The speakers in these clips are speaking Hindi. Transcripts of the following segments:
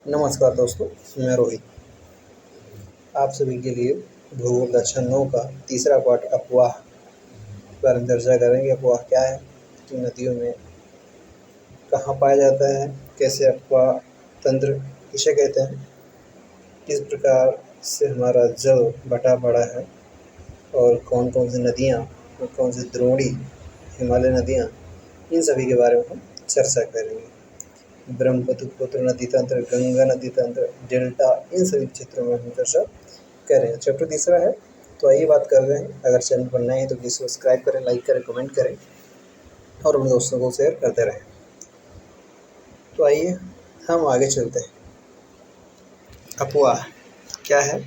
नमस्कार दोस्तों, मैं रोहित। आप सभी के लिए भूगोल कक्षा 9 का तीसरा पाठ अफवाह पर हम चर्चा करेंगे। अफवाह क्या है, किन नदियों में कहाँ पाया जाता है, कैसे अफवाह तंत्र किसे कहते हैं, किस प्रकार से हमारा जल बटा पड़ा है और कौन कौन सी नदियाँ और कौन सी द्रोणी हिमालय नदियाँ, इन सभी के बारे में हम चर्चा करेंगे। ब्रह्मपुत्र नदी तंत्र, गंगा नदी तंत्र, डेल्टा, इन सभी क्षेत्रों में हम चर्चा करें। चैप्टर तीसरा है, तो आइए बात कर रहे हैं। अगर चैनल पर नए हैं तो प्लीज़ सब्सक्राइब करें, लाइक करें, कमेंट करें और अपने दोस्तों को शेयर करते रहें। तो आइए हम आगे चलते हैं। अफवाह क्या है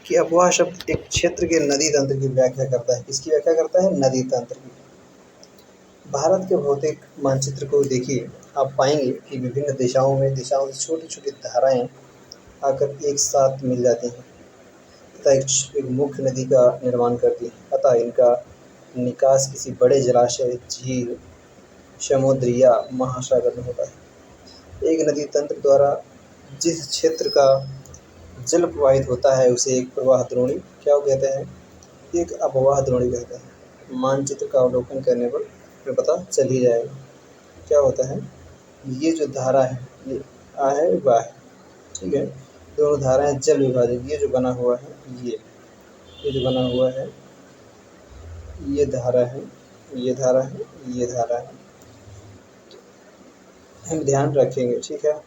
कि अफवाह शब्द एक क्षेत्र के नदी तंत्र की व्याख्या करता है। किसकी व्याख्या करता है? नदी तंत्र की। भारत के भौतिक मानचित्र को देखिए, आप पाएंगे कि विभिन्न दिशाओं से छोटी छोटी धाराएं आकर एक साथ मिल जाती हैं तथा एक मुख्य नदी का निर्माण करती हैं। अतः इनका निकास किसी बड़े जलाशय, झील, समुद्र या महासागर में होता है। एक नदी तंत्र द्वारा जिस क्षेत्र का जल प्रवाहित होता है उसे एक प्रवाह द्रोणी क्या कहते हैं? एक अपवाह द्रोणी कहते हैं। मानचित्र का अवलोकन करने पर हमें पता चल ही जाएगा क्या होता है। ये जो धारा है, ये आ है, वाह है, ठीक है। दोनों धाराएं जल विभाजक, ये जो बना हुआ है, ये जो बना हुआ है, ये धारा है, ये धारा है, ये धारा है, हम ध्यान रखेंगे, ठीक है।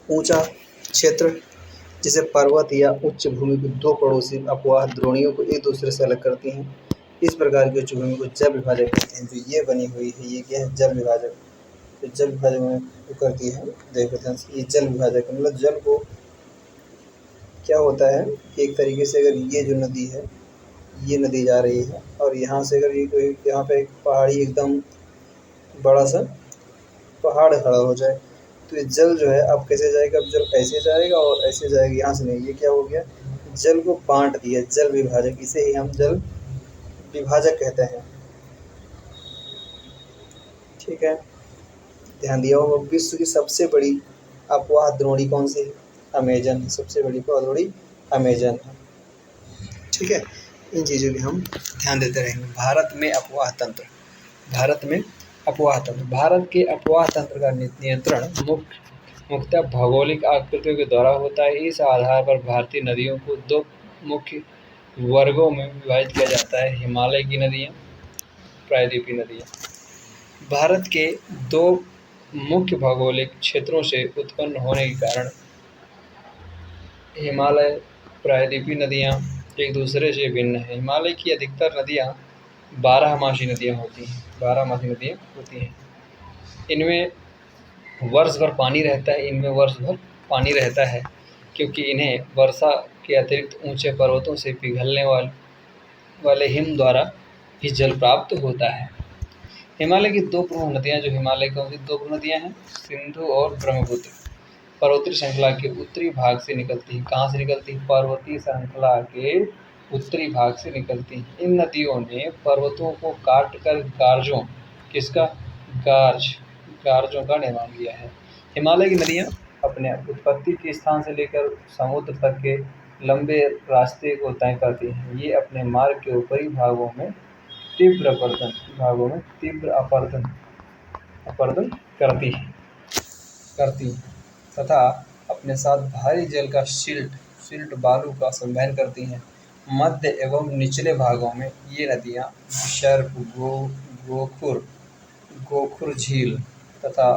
ऊंचा क्षेत्र जिसे पर्वत या उच्च भूमि की दो पड़ोसी अपवाह द्रोणियों को एक दूसरे से अलग करती हैं, इस प्रकार की उच्च भूमि को जल विभाजक कहते हैं। जो ये बनी हुई है, ये क्या है? जल विभाजक। तो जल विभाजक में जो करती है, देखो ध्यान से, ये जल विभाजक मतलब जल को क्या होता है, एक तरीके से अगर ये जो नदी है, ये नदी जा रही है और यहाँ से अगर ये कोई यहाँ पे एक पहाड़ी, एकदम बड़ा सा पहाड़ खड़ा हो जाए, तो ये जल जो है अब कैसे जाएगा? अब जल ऐसे जाएगा और ऐसे जाएगा, यहाँ से नहीं। ये क्या हो गया? जल को बांट दिया, जल विभाजक। इसे ही हम जल विभाजक कहते हैं, ठीक है। ध्यान दिया होगा। विश्व की सबसे बड़ी अपवाह द्रोणी कौन सी है? अमेजन। सबसे बड़ी अपवाह द्रोणी अमेजन है, ठीक है। इन चीज़ों की हम ध्यान देते रहेंगे। भारत में अफवाह तंत्र। भारत में अफवाह तंत्र, भारत के अफवाह तंत्र का नियंत्रण मुख्यतः भौगोलिक आकृतियों के द्वारा होता है। इस आधार पर भारतीय नदियों को दो मुख्य वर्गों में विभाजित किया जाता है: हिमालय की नदियाँ, प्रायद्वीपीय नदियाँ। भारत के दो मुख्य भौगोलिक क्षेत्रों से उत्पन्न होने के कारण हिमालय, प्रायद्वीपीय नदियाँ एक दूसरे से भिन्न हैं। हिमालय की अधिकतर नदियाँ बारहमासी नदियाँ होती हैं, बारहमासी नदियाँ होती हैं। इनमें वर्ष भर पानी रहता है, इनमें वर्ष भर पानी रहता है, क्योंकि इन्हें वर्षा के अतिरिक्त ऊंचे पर्वतों से पिघलने वाले हिम द्वारा भी जल प्राप्त होता है। हिमालय की दो प्रमुख नदियाँ, जो हिमालय की दो प्रमुख नदियाँ हैं, सिंधु और ब्रह्मपुत्र, पर्वतीय श्रृंखला के उत्तरी भाग से निकलती है। कहाँ से निकलती है? पर्वतीय श्रृंखला के उत्तरी भाग से निकलती है। इन नदियों ने पर्वतों को काट कर गार्जों गार्जों का निर्माण किया है। हिमालय की नदियाँ अपने उत्पत्ति के स्थान से लेकर समुद्र तक के लंबे रास्ते को तय करती हैं। ये अपने मार्ग के ऊपरी भागों में तीव्र अपरदन करती हैं तथा अपने साथ भारी जल का सिल्ट बालू का संवहन करती हैं। मध्य एवं निचले भागों में ये नदियाँ विसर्प, गोखुर झील तथा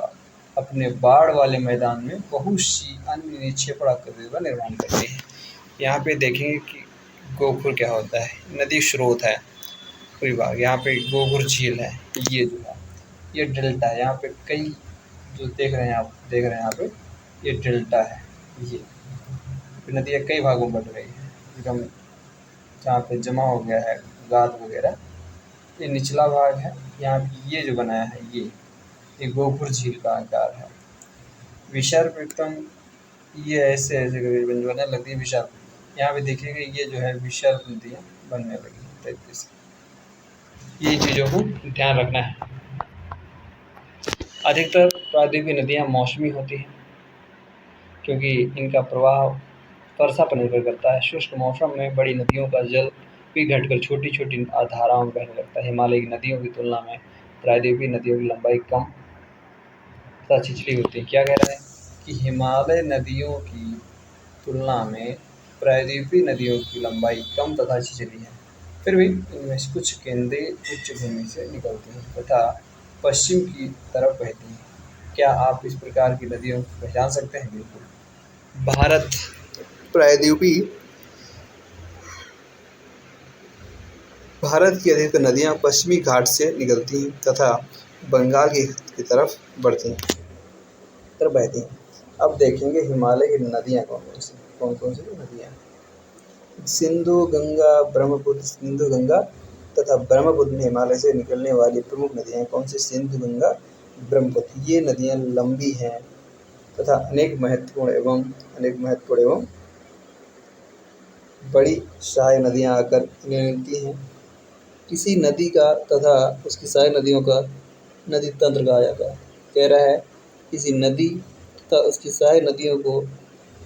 अपने बाढ़ वाले मैदान में बहुत सी अन्य निक्षेपण आकृतियों का निर्माण करती हैं। यहाँ पे देखेंगे कि गोखुर क्या होता है, नदी स्रोत है पूरी भाग। यहाँ पे गोखुर झील है, ये जो है ये डेल्टा है। यहाँ पे कई जो देख रहे हैं यहाँ पे ये डेल्टा है। ये नदियाँ कई भागों में बढ़ रही है, एकदम जहाँ पे जमा हो गया है गाद वगैरह, ये निचला भाग है। यहाँ ये जो बनाया है, ये गोखुर झील का आकार है। विसर्प एकदम ये ऐसे बनने लगती है विसर्प। यहाँ पे देखिएगा ये जो है विसर्प नदियाँ बनने लगी है तरीके से। ये चीज़ों को ध्यान रखना है। अधिकतर प्रायद्वीपीय नदियाँ मौसमी होती हैं। क्योंकि इनका प्रवाह वर्षा पर निर्भर करता है। शुष्क मौसम में बड़ी नदियों का जल भी घटकर छोटी-छोटी धाराओं में बहने लगता है। हिमालय की नदियों की तुलना में प्रायद्वीपीय नदियों की लंबाई कम तथा छिछली होती है। क्या कह रहा है कि हिमालय नदियों की तुलना में प्रायद्वीपीय नदियों की लंबाई कम तथा छिछली है, फिर भी इनमें से कुछ केंद्रीय उच्च भूमि से निकलती हैं तथा पश्चिम की तरफ बहती हैं। क्या आप इस प्रकार की नदियों को पहचान सकते हैं? बिल्कुल। भारत प्रायद्वीपीय भारत की अधिकतर नदियाँ पश्चिमी घाट से निकलती हैं तथा बंगाल की तरफ बढ़ती हैं, तरफ बहती हैं। अब देखेंगे हिमालय की नदियाँ कौन कौन सी नदियाँ। सिंधु गंगा ब्रह्मपुत्र, सिंधु गंगा तथा ब्रह्मपुत्र में हिमालय से निकलने वाली प्रमुख नदियाँ कौन सी? सिंधु गंगा ब्रह्मपुत्र। ये नदियाँ लंबी हैं तथा अनेक महत्वपूर्ण एवं बड़ी सहायक नदियाँ आकर इन्हें मिलती हैं। किसी नदी का तथा उसकी सहायक नदियों का नदी तंत्र कहा जाता है। कह रहा है किसी नदी तथा उसकी सहायक नदियों को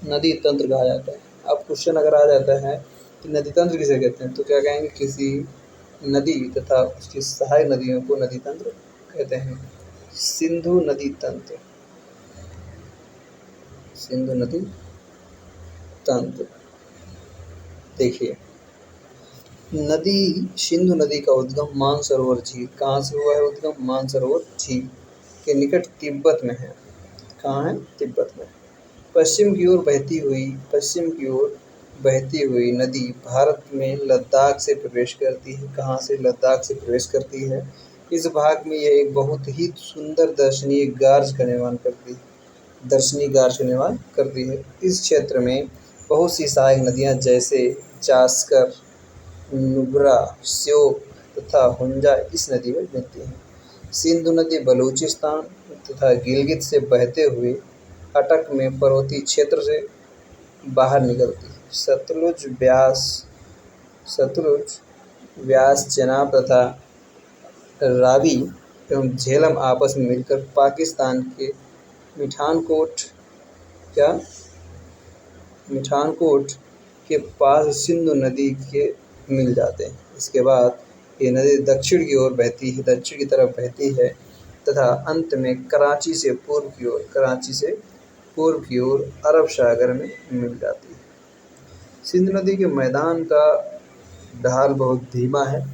नदी तंत्र कहा जाता है। अब क्वेश्चन अगर आ जाता है कि नदी तंत्र किसे कहते हैं, तो क्या कहेंगे? किसी नदी तथा उसकी सहायक नदियों को नदी तंत्र कहते हैं। सिंधु नदी तंत्र, सिंधु नदी तंत्र। देखिए, सिंधु नदी का उद्गम मानसरोवर झील, कहाँ से हुआ है उद्गम? मानसरोवर झील के निकट तिब्बत में है। कहाँ है? तिब्बत में। पश्चिम की ओर बहती हुई नदी भारत में लद्दाख से प्रवेश करती है। कहाँ से? लद्दाख से प्रवेश करती है। इस भाग में यह एक बहुत ही सुंदर दर्शनीय गार्ज का निर्माण करती है। इस क्षेत्र में बहुत सी सहायक नदियाँ जैसे जास्कर, नुब्रा, श्योक तथा हुंजा इस नदी में मिलती हैं। सिंधु नदी बलूचिस्तान तथा गिलगित से बहते हुए अटक में पर्वतीय क्षेत्र से बाहर निकलती है। सतलुज, व्यास, चेनाब तथा रावी एवं झेलम आपस में मिलकर पाकिस्तान के मिठानकोट के पास सिंधु नदी के मिल जाते हैं। इसके बाद ये नदी दक्षिण की तरफ बहती है तथा अंत में कराची से पूर्व की ओर अरब सागर में मिल जाती है। सिंधु नदी के मैदान का ढाल बहुत धीमा है।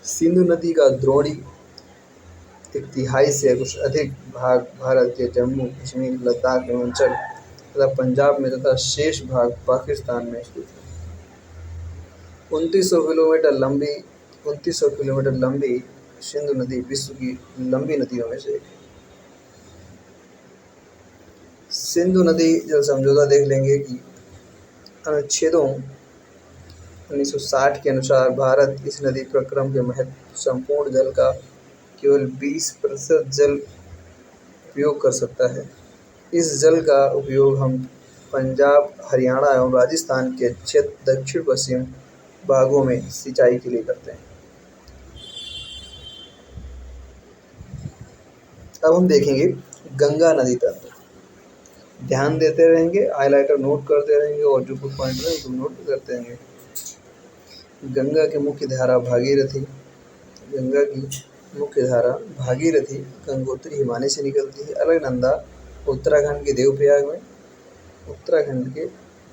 सिंधु नदी का द्रोणी 1/3 से कुछ अधिक भाग भारत के जम्मू कश्मीर, लद्दाख, हिमाचल तथा पंजाब में तथा शेष भाग पाकिस्तान में स्थित है। 2900 किलोमीटर लंबी सिंधु नदी विश्व की लंबी नदियों में से एक है। सिंधु नदी जल समझौता देख लेंगे कि अनुच्छेदों 1960 के अनुसार भारत इस नदी प्रक्रम के महत्व संपूर्ण जल का केवल 20% जल उपयोग कर सकता है। इस जल का उपयोग हम पंजाब, हरियाणा एवं राजस्थान के दक्षिण पश्चिम भागों में सिंचाई के लिए करते हैं। अब हम देखेंगे गंगा नदी तंत्र। ध्यान देते रहेंगे, हाइलाइटर नोट करते रहेंगे और जो कुछ पॉइंट है उसको नोट करते रहेंगे। गंगा की मुख्य धारा भागीरथी गंगोत्री हिमालय से निकलती है। अलकनंदा उत्तराखंड के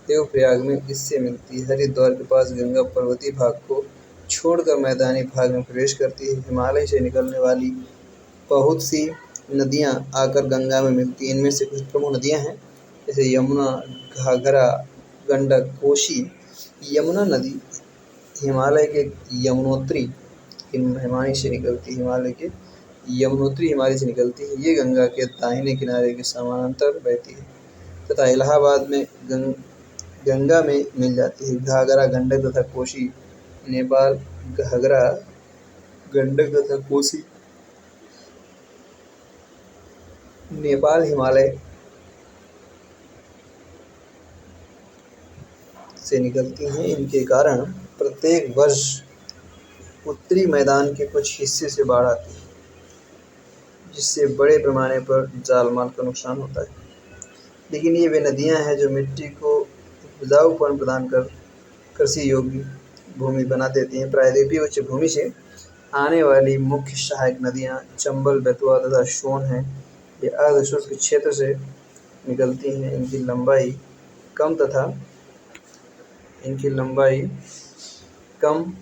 देवप्रयाग में इससे मिलती है। हरिद्वार के पास गंगा पर्वतीय भाग को छोड़कर मैदानी भाग में प्रवेश करती है। हिमालय से निकलने वाली बहुत सी नदियाँ आकर गंगा में मिलती हैं। इनमें से कुछ प्रमुख नदियाँ हैं जैसे यमुना, घाघरा, गंडक, कोसी। यमुना नदी हिमालय के हिमालय से निकलती है। ये गंगा के दाहिने किनारे के समानांतर बहती है तथा इलाहाबाद में गंगा में मिल जाती है। घाघरा, गंडक तथा कोसी नेपाल, घाघरा, गंडक तथा कोसी नेपाल हिमालय से निकलती हैं। इनके कारण प्रत्येक वर्ष उत्तरी मैदान के कुछ हिस्से से बाढ़ आती है, जिससे बड़े पैमाने पर जान माल का नुकसान होता है। लेकिन ये वे नदियाँ हैं जो मिट्टी को उपजाऊपन प्रदान कर कृषि योग्य भूमि बना देती हैं। प्रायद्वीपीय उच्च भूमि से आने वाली मुख्य सहायक नदियाँ चंबल, बेतवा तथा सोन हैं। ये अर्ध-शुष्क क्षेत्र से निकलती हैं। इनकी लंबाई कम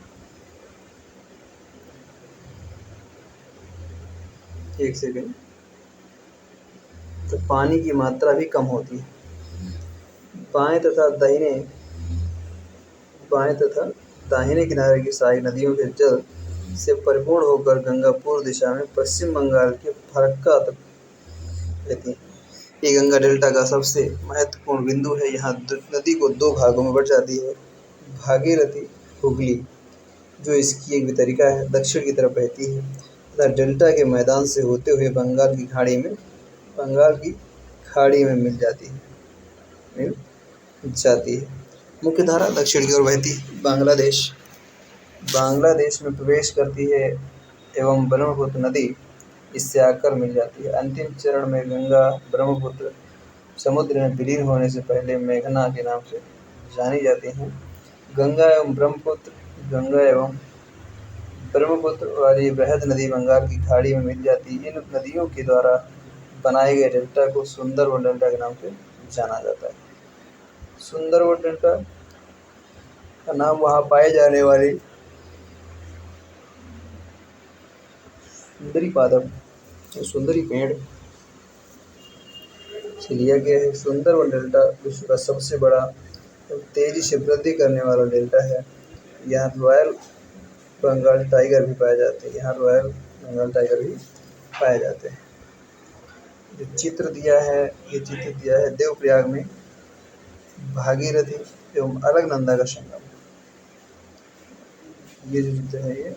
एक सेकंड तो पानी की मात्रा भी कम होती है। बाएं तथा दाहिने किनारे की सारी नदियों के जल से परिपूर्ण होकर गंगा पूर्व दिशा में पश्चिम बंगाल के फरक्का तक बहती है। ये गंगा डेल्टा का सबसे महत्वपूर्ण बिंदु है। यहाँ नदी को दो भागों में बँट जाती है। भागीरथी हुगली, जो इसकी एक वितरिका है, दक्षिण की तरफ बहती है तथा डेल्टा के मैदान से होते हुए बंगाल की खाड़ी में मिल जाती है। मुख्य धारा दक्षिण की ओर बहती है। बांग्लादेश में प्रवेश करती है एवं ब्रह्मपुत्र नदी इससे आकर मिल जाती है। अंतिम चरण में गंगा ब्रह्मपुत्र समुद्र में विलीन होने से पहले मेघना के नाम से जानी जाती हैं। गंगा एवं ब्रह्मपुत्र वाली बृहद नदी बंगाल की खाड़ी में मिल जाती है। इन नदियों के द्वारा बनाए गए डेल्टा को सुंदरवन डेल्टा के नाम से जाना जाता है। सुंदरवन डेल्टा का नाम वहाँ पाए जाने वाली सुंदरी पेड़ से लिया गया है। सुंदरवन डेल्टा विश्व का सबसे बड़ा और तेजी से वृद्धि करने वाला डेल्टा है। यहाँ रॉयल बंगाल टाइगर भी पाए जाते हैं। जो चित्र दिया है देवप्रयाग में भागीरथी एवं अलकनंदा का संगम। ये जो चित्र है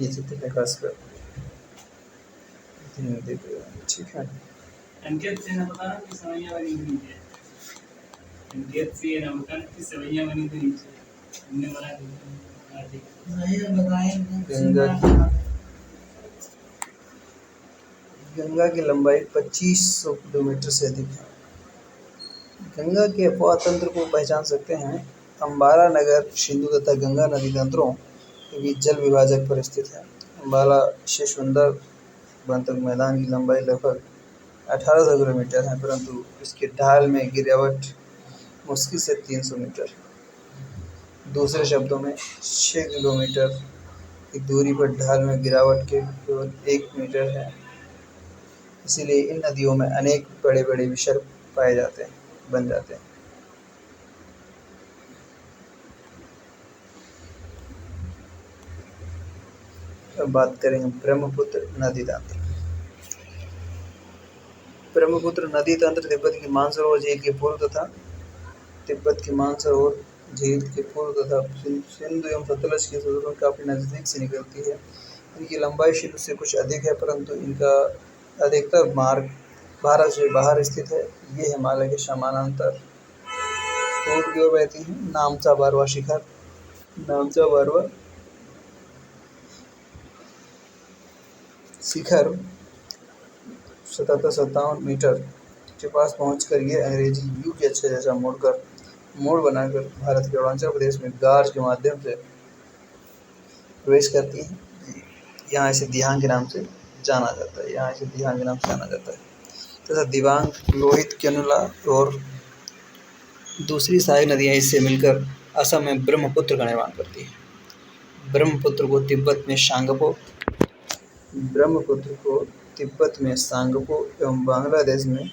ये चित्र है खासकर, ठीक है। गंगा की लंबाई 2500 किलोमीटर से अधिक है। गंगा के अपवाह तंत्र को पहचान सकते हैं। अम्बाला नगर सिंधु तथा गंगा नदी तंत्रों के बीच जल विभाजक पर स्थित है। अम्बाला से सुंदरवन तक मैदान की लंबाई लगभग 1800 किलोमीटर है, परंतु इसके ढाल में गिरावट मुश्किल से 300 मीटर। दूसरे शब्दों में 6 किलोमीटर की दूरी पर ढाल में गिरावट के केवल 1 मीटर है। इसीलिए इन नदियों में अनेक बड़े-बड़े विसर्ग बन जाते हैं। अब बात करेंगे ब्रह्मपुत्र नदी तंत्र। ब्रह्मपुत्र नदी तंत्र तिब्बत की मानसरोवर झील के पूर्व तथा सिंधु एवं सतलज के सतहों काफी नजदीक से निकलती है। इनकी लंबाई सिंधु से कुछ अधिक है, परंतु इनका अधिकतर मार्ग भारत से बाहर स्थित है। ये हिमालय के समानांतर पूर्व की ओर बहती है। नामचा बारवा शिखर 57 मीटर के पास पहुंचकर ये अंग्रेजी यू के अच्छे जैसा मोड़ बनाकर भारत के अरुणाचल प्रदेश में गार्ज के माध्यम से प्रवेश करती है। यहाँ इसे दिहांग के नाम से जाना जाता है तथा दिबांग, लोहित, केनुला और दूसरी सारी नदियाँ इससे मिलकर असम में ब्रह्मपुत्र का निर्माण करती है। ब्रह्मपुत्र को तिब्बत में सांगपो एवं बांग्लादेश में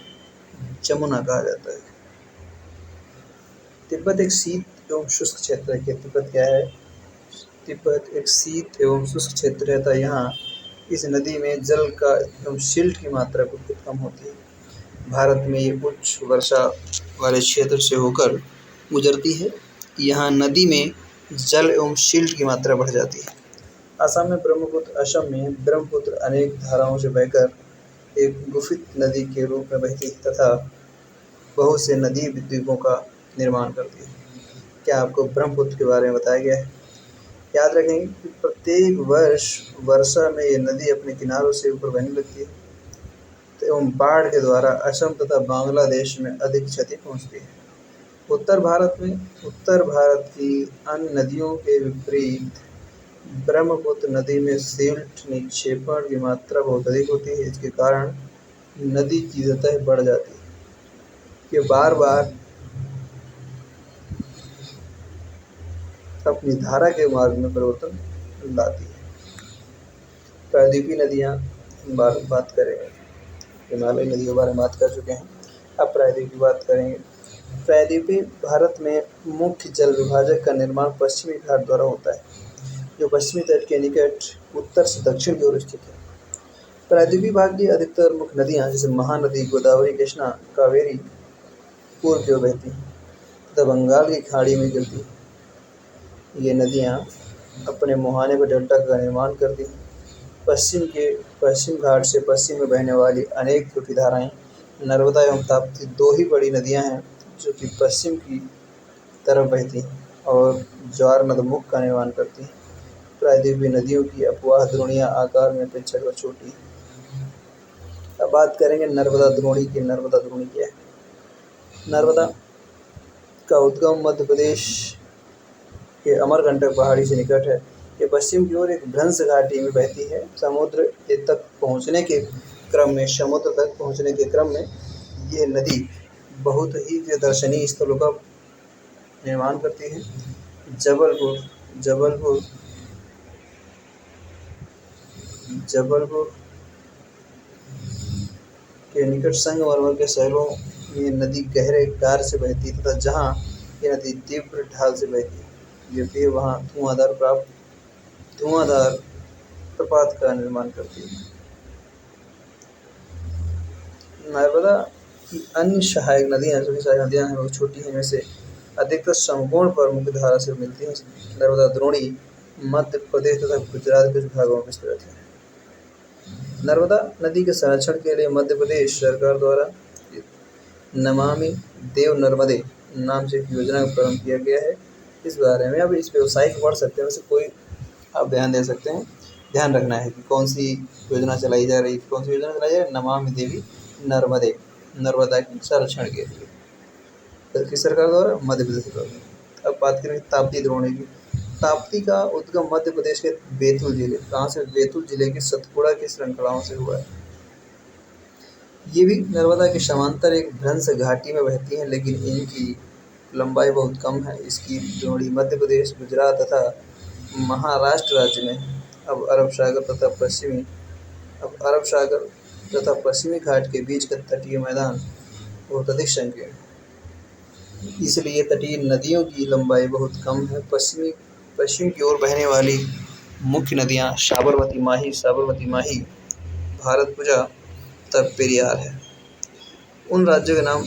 जमुना कहा जाता है। तिब्बत एक शीत एवं शुष्क क्षेत्र है। तिब्बत एक शीत एवं शुष्क क्षेत्र है, तथा यहाँ इस नदी में जल का एवं सिल्ट की मात्रा बहुत कम होती है। भारत में ये उच्च वर्षा वाले क्षेत्र से होकर गुजरती है। यहाँ नदी में जल एवं सिल्ट की मात्रा बढ़ जाती है। असम में ब्रह्मपुत्र अनेक धाराओं से बहकर एक गुफित नदी के रूप में बहती है तथा बहुत से नदी द्वीपों का निर्माण करती है। क्या आपको ब्रह्मपुत्र के बारे में बताया गया है? याद रखें कि प्रत्येक वर्ष वर्षा में ये नदी अपने किनारों से ऊपर बहने लगती है। एवं बाढ़ के द्वारा असम तथा बांग्लादेश में अधिक क्षति पहुंचती है। उत्तर भारत की अन्य नदियों के विपरीत ब्रह्मपुत्र नदी में सिल्ट निक्षेपण की मात्रा बहुत अधिक होती है। इसके कारण नदी की सतह बढ़ जाती है। ये बार बार अपनी धारा के मार्ग में परिवर्तन लाती है। प्रायद्वीपीय नदियाँ बात करेंगे। हिमालयी नदियों के बारे में बात कर चुके हैं, अब प्रायद्वीप की बात करेंगे। प्रायद्वीपीय भारत में मुख्य जल विभाजक का निर्माण पश्चिमी घाट द्वारा होता है, जो पश्चिमी तट के निकट उत्तर से दक्षिण की ओर स्थित है। प्रायद्वीपीय भाग की अधिकतर मुख्य नदियाँ जैसे महानदी, गोदावरी, कृष्णा, कावेरी पूर्व की ओर बहती हैं तथा बंगाल की खाड़ी में गिरती हैं। ये नदियाँ अपने मुहाने पर डेल्टा का निर्माण करती हैं। पश्चिम घाट से पश्चिम में बहने वाली अनेक छोटी धाराएं नर्मदा एवं ताप्ती दो ही बड़ी नदियां हैं जो कि पश्चिम की तरफ बहती हैं और ज्वार नदमुख का निर्माण करती हैं। प्रायद्वीपीय नदियों की अपवाह द्रोणियां आकार में अपेक्षाकृत छोटी हैं। अब बात करेंगे नर्मदा द्रोणी की। नर्मदा द्रोणी क्या है? नर्मदा का उद्गम मध्य प्रदेश के अमरकंटक पहाड़ी से निकट है। ये पश्चिम की ओर एक भ्रंश घाटी में बहती है। समुद्र तक पहुंचने के क्रम में यह नदी बहुत ही दर्शनीय स्थलों का निर्माण करती है। जबलपुर के निकट संगमरमर के शहरों में ये नदी गहरे गार से बहती है तथा जहाँ ये नदी तीव्र ढाल से बहती है वहाँ धुआंधार प्रपात का निर्माण करती है। नर्मदा की अन्य सहायक नदियाँ हैं वो छोटी हैं, इनमें से अधिकतर समकोण पर मुख्य धारा से मिलती हैं। नर्मदा द्रोणी मध्य प्रदेश तथा गुजरात के कुछ भागों में विस्तृत है। नर्मदा नदी के संरक्षण के लिए मध्य प्रदेश सरकार द्वारा नमामि देव नर्मदे नाम से एक योजना का प्रारंभ किया गया है। इस बारे में अब इस व्यवसाय को पढ़ सकते हैं, वैसे कोई आप ध्यान दे सकते हैं। ध्यान रखना है कि कौन सी योजना चलाई जा रही है। नमामि देवी नर्मदे, नर्मदा के संरक्षण के लिए किस सरकार द्वारा? मध्य प्रदेश सरकार। अब बात करें ताप्ती द्रोणी की। ताप्ती का उद्गम मध्य प्रदेश के बैतूल जिले, कहाँ से? बैतूल जिले के सतपुड़ा की श्रृंखलाओं से हुआ है। ये भी नर्मदा के समांतर एक भ्रंश घाटी में बहती है, लेकिन इनकी लंबाई बहुत कम है। इसकी द्रोणी मध्य प्रदेश, गुजरात तथा महाराष्ट्र राज्य में है। अब अरब सागर तथा पश्चिमी घाट के बीच का तटीय मैदान बहुत अधिक संकीर्ण है, इसलिए तटीय नदियों की लंबाई बहुत कम है। पश्चिम की ओर बहने वाली मुख्य नदियाँ साबरमती माही, भारतपुजा तथा पेरियार है। उन राज्यों के नाम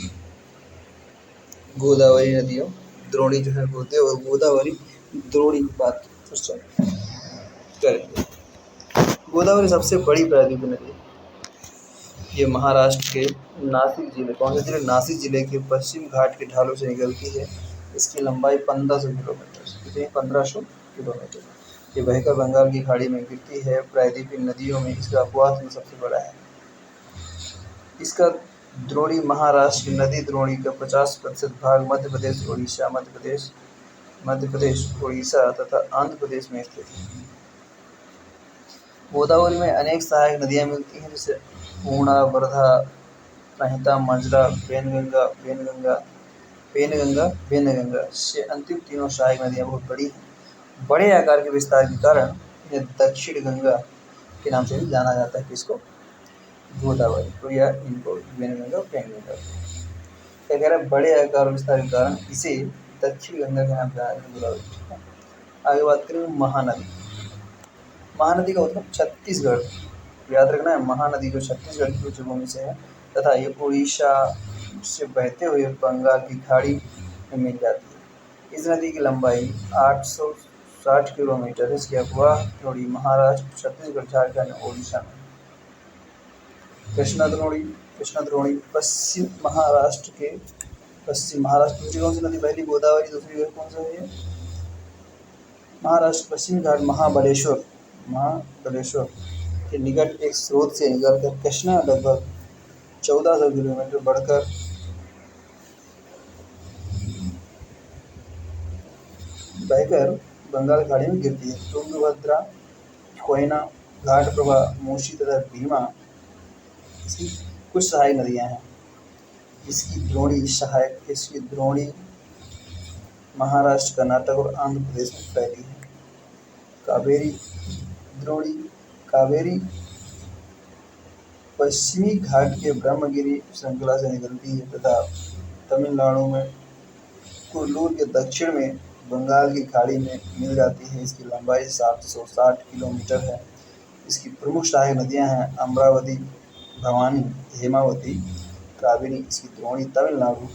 गोदावरी नदियों, द्रोणी जो है गोदावरी द्रोणी की बात करेंगे। गोदावरी सबसे बड़ी प्रायद्वीपीय नदी है। ये महाराष्ट्र के नासिक जिले, कौन से जिले? नासिक जिले के पश्चिम घाट के ढालों से निकलती है। इसकी लंबाई 1500 किलोमीटर, कितनी? 1500 किलोमीटर। ये बहकर बंगाल की खाड़ी में गिरती है। प्रायद्वीपीय नदियों में इसका अपवाह सबसे बड़ा है। इसका द्रोणी महाराष्ट्र की नदी द्रोणी का 50% भाग मध्य प्रदेश, उड़ीसा तथा आंध्र प्रदेश में स्थित है। गोदावरी में अनेक सहायक नदियाँ मिलती हैं, जैसे पूर्णा, वर्धा, प्रणहिता, मंजरा, पेनगंगा से अंतिम तीनों सहायक नदियाँ बहुत बड़ी हैं। बड़े आकार के विस्तार के कारण इन्हें दक्षिण गंगा के नाम से भी जाना जाता है। किसको? गोदावरी को, या इनको पेनगंगा क्या कह रहा है? बड़े आकार और विस्तार के कारण इसे दक्षिण गंगा के नाम से जाना जाता है, गोदावरी। आगे बात करें महानदी का उद्गम छत्तीसगढ़, याद रखना है, महानदी जो छत्तीसगढ़ की उच्चभूमि से है तथा ये उड़ीसा से बहते हुए बंगाल की खाड़ी में मिल जाती है। इस नदी की लंबाई 860 किलोमीटर है। इसकी अपवाह द्रोणी महाराष्ट्र, छत्तीसगढ़, झारखंड और उड़ीसा में। कृष्णा द्रोणी पश्चिम महाराष्ट्र की कौन सी नदी? पहली गोदावरी, दूसरी कौन सा है? महाराष्ट्र पश्चिम घाट महाबलेश्वर के निकट एक स्रोत से निकलकर कृष्णा लगभग 1400 किलोमीटर बढ़कर बहकर बंगाल खाड़ी में गिरती है। तुंगभद्रा, कोयना, घाटप्रभा, मूसी तथा भीमा इसकी कुछ सहायक नदियां हैं। इसकी द्रोणी महाराष्ट्र, कर्नाटक और आंध्र प्रदेश में फैली है। कावेरी द्रोणी कावेरी पश्चिमी घाट के ब्रह्मगिरी श्रृंखला से निकलती है तथा तमिलनाडु में कुल्लूर के दक्षिण में बंगाल की खाड़ी में मिल जाती है। इसकी लंबाई 760 किलोमीटर है। इसकी प्रमुख सहायक नदियां हैं अमरावती, भवानी, हेमावती, कावेरी। इसकी द्रोणी तमिलनाडु,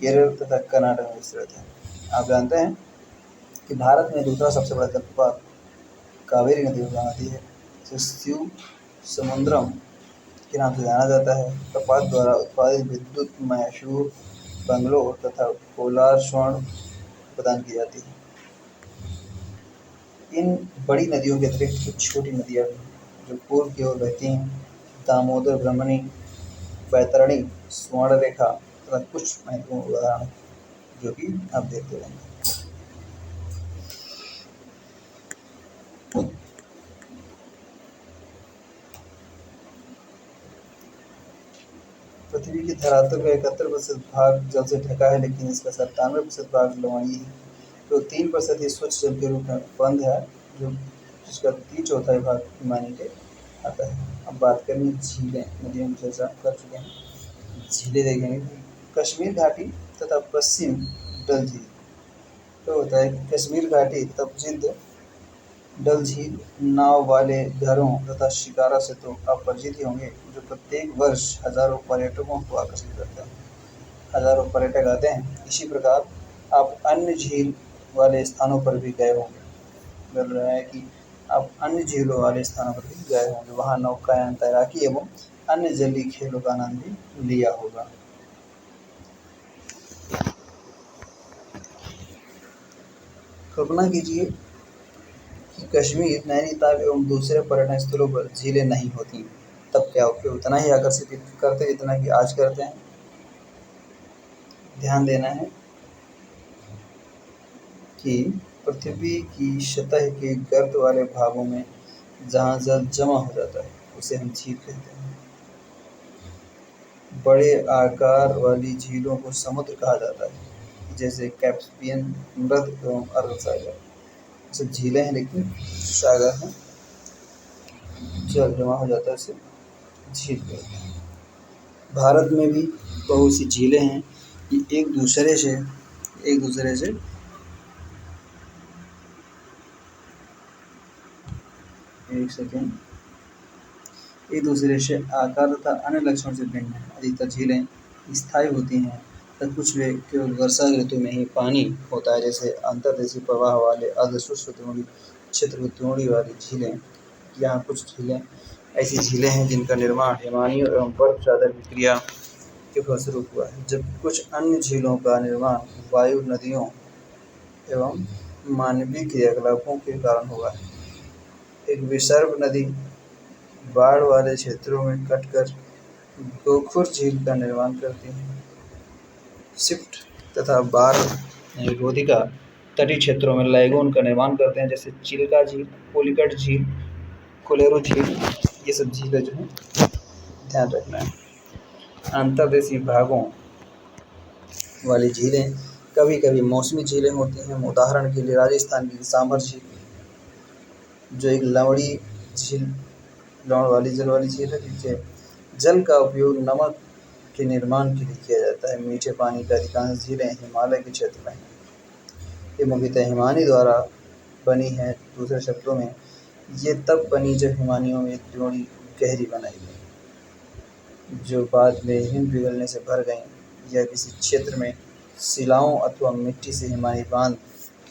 केरल तथा कर्नाटक में विस्तृत है। आप जानते हैं कि भारत में दूसरा सबसे बड़ा जलप्रपात कावेरी नदी में आती है, जिसे शिव समुद्रम के नाम से जाना जाता है। प्रपात द्वारा उत्पादित विद्युत मैसूर, बंगलोर तथा कोलार स्वर्ण प्रदान की जाती है। इन बड़ी नदियों के अतिरिक्त कुछ छोटी नदियाँ भी हैं जो पूर्व की ओर बहती हैं। दामोदर, ब्रह्मणी, बैतरणी, स्वर्णरेखा तथा कुछ महत्वपूर्ण उदाहरण जो कि आप देखते रहेंगे। पृथ्वी की धरातल का 71% भाग जल से ढका है, लेकिन इसका 97% भाग लवणीय है। तो 3% ही स्वच्छ जल के रूप में बंद है, जो जिसका 3/4 भाग हिमानी के आता है। अब बात करेंगे झीलें। नदियों की चर्चा कर चुके हैं, झीलें देखेंगे। कश्मीर घाटी तथा पश्चिम डल झील। तो होता है कश्मीर घाटी तथा प्रसिद्ध डल झील नाव वाले घरों तथा शिकारा से तो आप परिचित ही होंगे, जो प्रत्येक वर्ष हजारों पर्यटकों को आकर्षित करता है। हजारों पर्यटक आते हैं। इसी प्रकार आप अन्य झील वाले स्थानों पर भी गए होंगे। मिल रहा है कि आप अन्य झीलों वाले स्थानों पर भी गए होंगे, वहाँ नौकायान, तैराकी एवं अन्य जलीय खेलों का आनंद भी लिया होगा। कल्पना कीजिए कि कश्मीर, नैनीताल एवं दूसरे पर्यटन स्थलों पर झीलें नहीं होती, तब क्या उतना ही आकर्षित करते जितना कि आज करते हैं। ध्यान देना है कि पृथ्वी की सतह के गर्त वाले भागों में जहाँ जल जमा हो जाता है उसे हम झील कहते हैं। बड़े आकार वाली झीलों को समुद्र कहा जाता है, जैसे कैस्पियन, मृत एवं अरब सागर। सब झीलें हैं लेकिन सागर हैं, जल जमा हो जाता है इसे झील कहते हैं। भारत में भी बहुत सी झीलें हैं कि एक दूसरे से आकार तथा अन्य लक्षणों से भिन्न है। अधिकतर झीलें स्थायी होती हैं, तथा कुछ में केवल वर्षा ऋतु में ही पानी होता है, जैसे अंतर्देशीय प्रवाह वाले अर्धशुष्क क्षेत्र में द्रोणी वाली झीलें। यहाँ कुछ झीलें ऐसी झीलें हैं जिनका निर्माण हिमानियों एवं बर्फ चादर की क्रिया के फलस्वरूप हुआ है, जबकि कुछ अन्य झीलों का निर्माण वायु, नदियों एवं मानवीय क्रियाकलापों के कारण हुआ है। एक विसर्ग नदी बाढ़ वाले क्षेत्रों में कटकर गोखुर झील का निर्माण करती है। सिफ्ट तथा बार रोधिका तटीय क्षेत्रों में लैगून का निर्माण करते हैं, जैसे चिल्का झील, पुलिकट झील, कोलेरू झील। ये सब झीलें जो हैं ध्यान रखना है। अंतर्देशीय भागों वाली झीलें कभी कभी मौसमी झीलें होती हैं। उदाहरण के लिए राजस्थान की सांभर झील, जो एक लवणीय झील लवण वाली जल वाली झील है, जिससे जल का उपयोग नमक के निर्माण के लिए किया जाता है। मीठे पानी की अधिकांश झीलें हिमालय के क्षेत्र में हैं। ये मुख्यतः हिमानी द्वारा बनी है। दूसरे शब्दों में ये तब बनी जब हिमानियों में द्रोणी गहरी बनाई गई, जो बाद में हिम पिघलने से भर गईं, या किसी क्षेत्र में शिलाओं अथवा मिट्टी से हिमानी बांध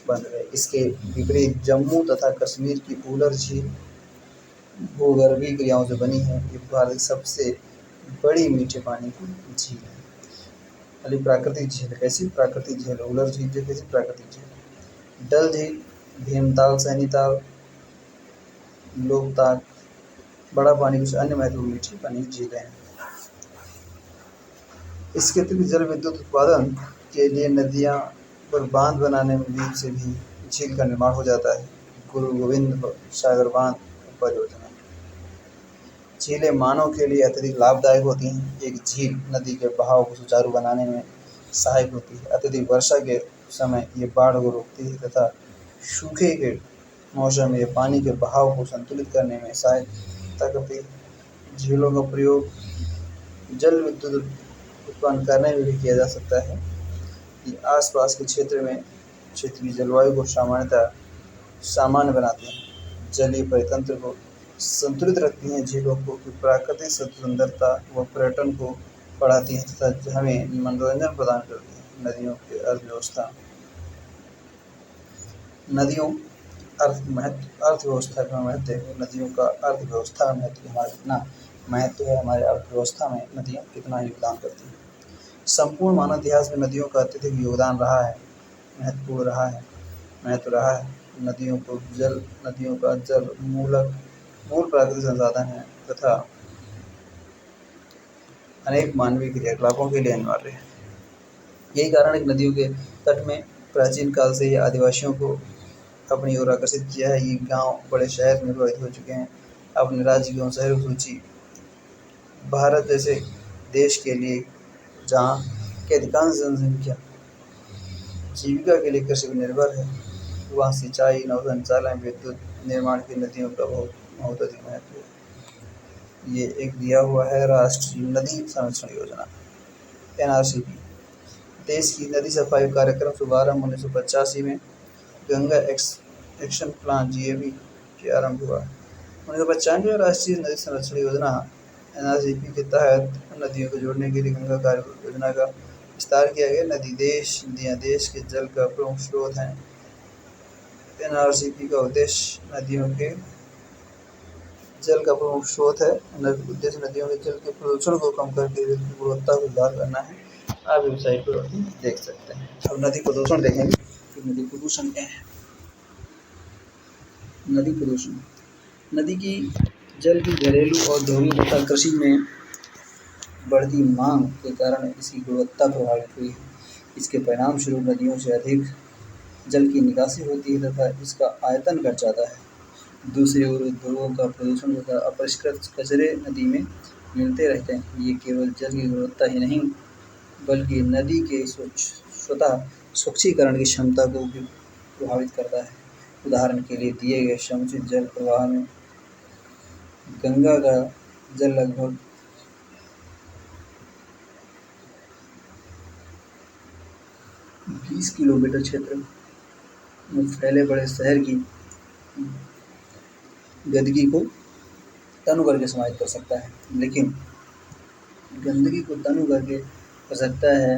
बन गए। इसके विपरीत जम्मू तथा कश्मीर की उलर झील भूगर्भीय क्रियाओं से बनी है। ये भारत की सबसे बड़ी मीठे पानी की झील है। अली प्राकृतिक झील कैसी प्राकृतिक झील, उलर झील जो कैसी प्राकृतिक झील। डल झील, भीमताल, सैनीताल, लोकताक, बड़ा पानी, कुछ अन्य महत्वपूर्ण मीठी पानी झीलें हैं। इसके अतिरिक्त जल विद्युत उत्पादन के लिए नदियाँ पर बांध बनाने में बीच से भी झील का निर्माण हो जाता है। गुरु गोविंद सागर बांध परियोजना। झीलें मानव के लिए अत्यधिक लाभदायक होती हैं। एक झील नदी के बहाव को सुचारू बनाने में सहायक होती है। अत्यधिक वर्षा के समय ये बाढ़ को रोकती है तथा सूखे के मौसम में ये पानी के बहाव को संतुलित करने में सहायता करती है। झीलों का प्रयोग जल विद्युत उत्पन्न करने में भी किया जा सकता है। ये आसपास के क्षेत्र में क्षेत्रीय जलवायु को सामान्य बनाती हैं। जलीय परितंत्र को संतुलित रखती हैं। झीलों को की प्राकृतिक सुंदरता व पर्यटन को बढ़ाती हैं तथा हमें मनोरंजन प्रदान करती हैं। नदियों की अर्थव्यवस्था। नदियों अर्थव्यवस्था का महत्व है। नदियों का अर्थव्यवस्था में महत्व हमारा कितना महत्व है, हमारे अर्थव्यवस्था में नदियाँ कितना योगदान करती हैं। संपूर्ण मानव इतिहास में नदियों का अत्यधिक योगदान रहा है, महत्व रहा है। नदियों का जल मूल प्राकृतिक संसाधन है तथा अनेक मानवीय क्रियाकलापों के लिए अनिवार्य है। यही कारण है कि नदियों के तट में प्राचीन काल से ही आदिवासियों को अपनी ओर आकर्षित किया है। ये गांव बड़े शहर में प्रभावित हो चुके हैं। अपने राज्य एवं शहरों की सूची। भारत जैसे देश के लिए जहाँ की अधिकांश जनसंख्या जीविका के लिए कृषि पर निर्भर है, वहाँ सिंचाई, नौसंचालन, विद्युत निर्माण की नदियों का बहुत अधिक महत्व है। ये एक दिया हुआ है राष्ट्रीय नदी संरक्षण योजना NRCP। देश की नदी सफाई कार्यक्रम शुभारंभ 1985 में गंगा एक्शन प्लान GAP के आरंभ हुआ। 1995 में राष्ट्रीय नदी संरक्षण योजना NRCP के तहत नदियों को जोड़ने के लिए गंगा कार्य योजना का विस्तार किया गया। नदियाँ देश के जल का प्रमुख स्रोत हैं। NRCP का उद्देश्य नदियों के जल का प्रमुख स्रोत है। उद्देश्य नदियों के जल के प्रदूषण को कम करके जल की गुणवत्ता को सुधार करना है। आप वेबसाइट पर देख सकते हैं। अब नदी प्रदूषण देखेंगे कि नदी प्रदूषण क्या है। नदी प्रदूषण नदी की जल की घरेलू, औद्योगिक तथा कृषि में बढ़ती मांग के कारण इसकी गुणवत्ता प्रभावित हुई है। इसके परिणाम स्वरूप नदियों से अधिक जल की निकासी होती है तथा इसका आयतन घट जाता है। दूसरी ओर उद्योगों का प्रदूषण तथा अपरिष्कृत कचरे नदी में मिलते रहते हैं। ये केवल जल की गुणवत्ता ही नहीं बल्कि नदी के स्वतः स्वच्छीकरण की क्षमता को भी प्रभावित करता है। उदाहरण के लिए दिए गए समुचित जल प्रवाह में गंगा का जल लगभग 20 किलोमीटर क्षेत्र में फैले बड़े शहर की गंदगी को तनु करके समाहित कर सकता है। लेकिन गंदगी को तनु करके कर सकता है,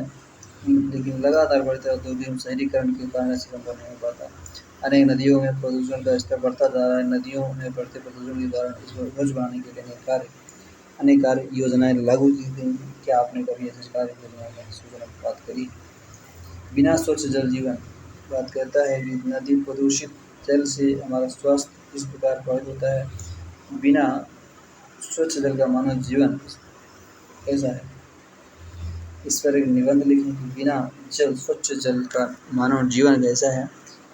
लेकिन लगातार बढ़ते औद्योगिक शहरीकरण के कारण ऐसा संभव नहीं हो पाता। अनेक नदियों में प्रदूषण का स्तर बढ़ता जा रहा है। नदियों में बढ़ते प्रदूषण के कारण इसको रोज बढ़ाने के लिए अनेक कार्य योजनाएं लागू की गई। क्या आपने कभी ऐसे कार्य योजनाओं में सूचना की बात करी? बिना स्वच्छ जल जीवन बात करता है कि नदी प्रदूषित जल से हमारा स्वास्थ्य इस प्रकार प्रभावित होता है। बिना स्वच्छ जल का मानव जीवन कैसा है, इस पर एक निबंध लिखें कि बिना स्वच्छ जल का मानव जीवन कैसा है।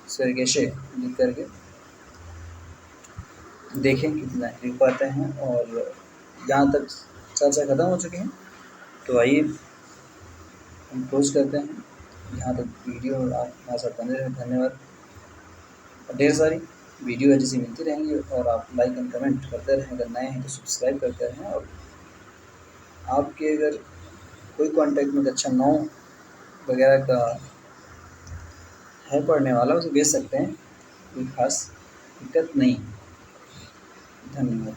इस पर कैसे लिख करके देखें कितना लिख पाते हैं। और यहाँ तक चर्चा खत्म हो चुकी है, तो आइए हम क्लोज करते हैं। यहाँ तक वीडियो आप हमारे साथ बने रहें, धन्यवाद। ढेर सारी वीडियो जैसी मिलती रहेंगी और आप लाइक एंड कमेंट करते रहें। अगर नए हैं तो सब्सक्राइब करते रहें। और आपके अगर कोई कॉन्टैक्ट में कक्षा 9 वगैरह का है पढ़ने वाला, उसे भेज सकते हैं, कोई खास दिक्कत नहीं। धन्यवाद।